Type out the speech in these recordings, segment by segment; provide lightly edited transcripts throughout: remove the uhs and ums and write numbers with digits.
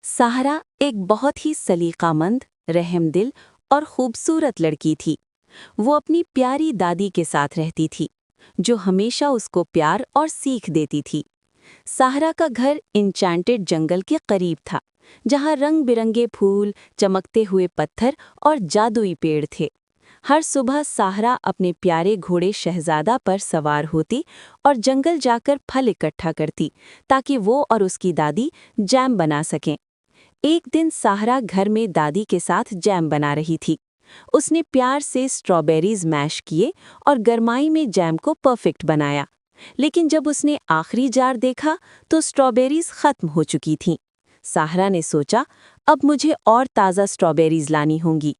साहरा एक बहुत ही सलीकामंद, रहमदिल और खूबसूरत लड़की थी। वो अपनी प्यारी दादी के साथ रहती थी, जो हमेशा उसको प्यार और सीख देती थी। साहरा का घर इंचेंटेड जंगल के करीब था, जहाँ रंग बिरंगे फूल, चमकते हुए पत्थर और जादुई पेड़ थे। हर सुबह साहरा अपने प्यारे घोड़े शहजादा पर सवार होती और जंगल जाकर फल इकट्ठा करती, ताकि वो और उसकी दादी जैम बना सकें। एक दिन साहरा घर में दादी के साथ जैम बना रही थी। उसने प्यार से स्ट्रॉबेरीज मैश किए और गरमाई में जैम को परफेक्ट बनाया। लेकिन जब उसने आखिरी जार देखा तो स्ट्रॉबेरीज खत्म हो चुकी थीं। साहरा ने सोचा, अब मुझे और ताज़ा स्ट्रॉबेरीज लानी होंगी।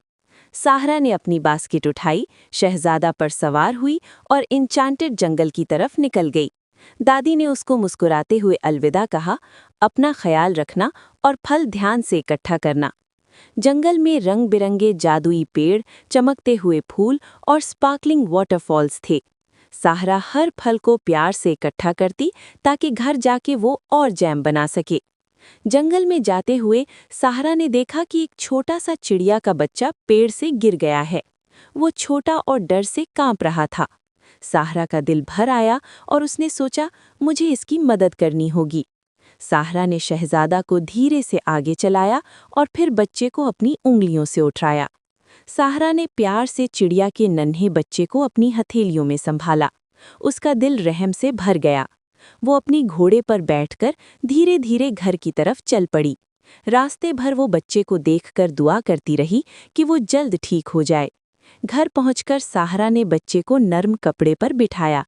साहरा ने अपनी बास्केट उठाई, शहजादा पर सवार हुई और इंचेंटेड जंगल की तरफ निकल गई। दादी ने उसको मुस्कुराते हुए अलविदा कहा, अपना ख्याल रखना और फल ध्यान से इकट्ठा करना। जंगल में रंग बिरंगे जादुई पेड़, चमकते हुए फूल और स्पार्कलिंग वाटरफॉल्स थे। साहरा हर फल को प्यार से इकट्ठा करती, ताकि घर जाके वो और जैम बना सके। जंगल में जाते हुए साहरा ने देखा कि एक छोटा सा चिड़िया का बच्चा पेड़ से गिर गया है। वो छोटा और डर से कांप रहा था। साहरा का दिल भर आया और उसने सोचा, मुझे इसकी मदद करनी होगी। साहरा ने शहजादा को धीरे से आगे चलाया और फिर बच्चे को अपनी उंगलियों से उठाया। साहरा ने प्यार से चिड़िया के नन्हे बच्चे को अपनी हथेलियों में संभाला। उसका दिल रहम से भर गया। वो अपनी घोड़े पर बैठकर धीरे धीरे घर की तरफ चल पड़ी। रास्ते भर वो बच्चे को देखकर दुआ करती रही कि वो जल्द ठीक हो जाए। घर पहुंचकर साहरा ने बच्चे को नर्म कपड़े पर बिठाया।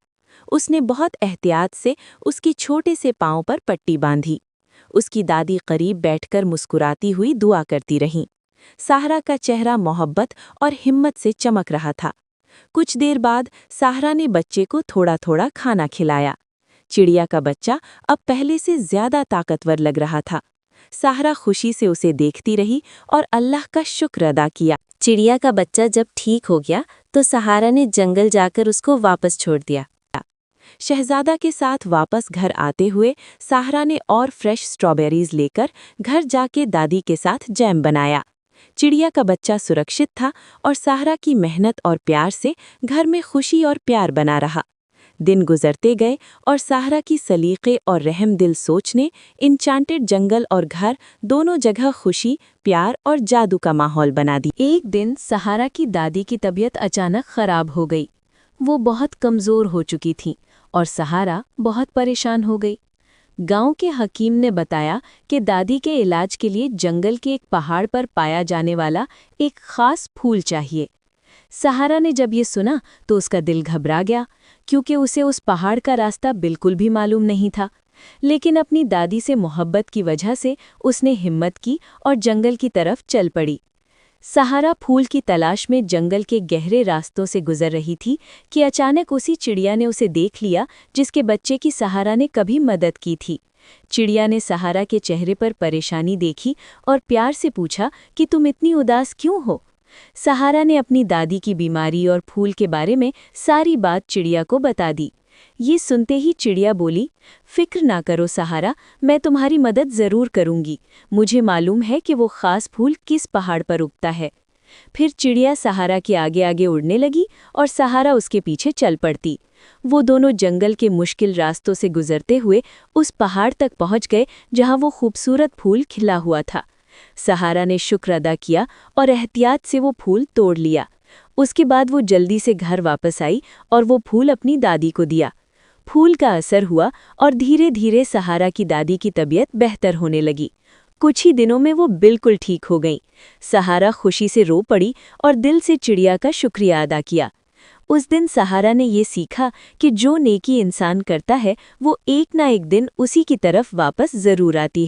उसने बहुत एहतियात से उसकी छोटे से पांव पर पट्टी बांधी। उसकी दादी करीब बैठकर मुस्कुराती हुई दुआ करती रहीं। साहरा का चेहरा मोहब्बत और हिम्मत से चमक रहा था। कुछ देर बाद साहरा ने बच्चे को थोड़ा थोड़ा खाना खिलाया। चिड़िया का बच्चा अब पहले से ज्यादा ताकतवर लग रहा था। साहरा खुशी से उसे देखती रही और अल्लाह का शुक्र अदा किया। चिड़िया का बच्चा जब ठीक हो गया तो सहारा ने जंगल जाकर उसको वापस छोड़ दिया। शहजादा के साथ वापस घर आते हुए साहरा ने और फ्रेश स्ट्रॉबेरीज लेकर घर जाके दादी के साथ जैम बनाया। चिड़िया का बच्चा सुरक्षित था और साहरा की मेहनत और प्यार से घर में खुशी और प्यार बना रहा। दिन गुजरते गए और साहरा की सलीके और रहमदिल सोच ने इंचेंटेड जंगल और घर दोनों जगह खुशी, प्यार और जादू का माहौल बना दी। एक दिन सहारा की दादी की तबीयत अचानक खराब हो गई। वो बहुत कमज़ोर हो चुकी थी और सहारा बहुत परेशान हो गई। गांव के हकीम ने बताया कि दादी के इलाज के लिए जंगल के एक पहाड़ पर पाया जाने वाला एक खास फूल चाहिए। सहारा ने जब ये सुना तो उसका दिल घबरा गया, क्योंकि उसे उस पहाड़ का रास्ता बिल्कुल भी मालूम नहीं था। लेकिन अपनी दादी से मोहब्बत की वजह से उसने हिम्मत की और जंगल की तरफ चल पड़ी। सहारा फूल की तलाश में जंगल के गहरे रास्तों से गुजर रही थी कि अचानक उसी चिड़िया ने उसे देख लिया जिसके बच्चे की सहारा ने कभी मदद की थी। चिड़िया ने सहारा के चेहरे पर परेशानी देखी और प्यार से पूछा कि तुम इतनी उदास क्यों हो। सहारा ने अपनी दादी की बीमारी और फूल के बारे में सारी बात चिड़िया को बता दी। ये सुनते ही चिड़िया बोली, फिक्र ना करो सहारा, मैं तुम्हारी मदद ज़रूर करूंगी। मुझे मालूम है कि वो ख़ास फूल किस पहाड़ पर उगता है। फिर चिड़िया सहारा के आगे आगे उड़ने लगी और सहारा उसके पीछे चल पड़ती। वो दोनों जंगल के मुश्किल रास्तों से गुजरते हुए उस पहाड़ तक पहुंच गए जहां वो खूबसूरत फूल खिला हुआ था। सहारा ने शुक्र अदा किया और एहतियात से वो फूल तोड़ लिया। उसके बाद वो जल्दी से घर वापस आई और वो फूल अपनी दादी को दिया। फूल का असर हुआ और धीरे धीरे सहारा की दादी की तबीयत बेहतर होने लगी। कुछ ही दिनों में वो बिल्कुल ठीक हो गई। सहारा खुशी से रो पड़ी और दिल से चिड़िया का शुक्रिया अदा किया। उस दिन सहारा ने ये सीखा कि जो नेकी इंसान करता है वो एक ना एक दिन उसी की तरफ वापस ज़रूर आती है।